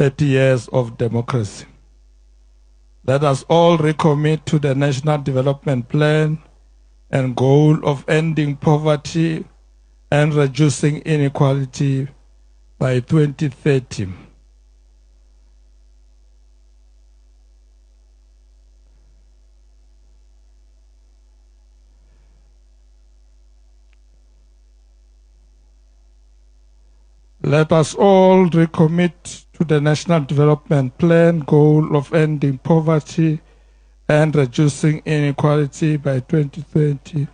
30 years of democracy. Let us all recommit to the National Development Plan and goal of ending poverty and reducing inequality by 2030. Let us all recommit to the National Development Plan goal of ending poverty and reducing inequality by 2030.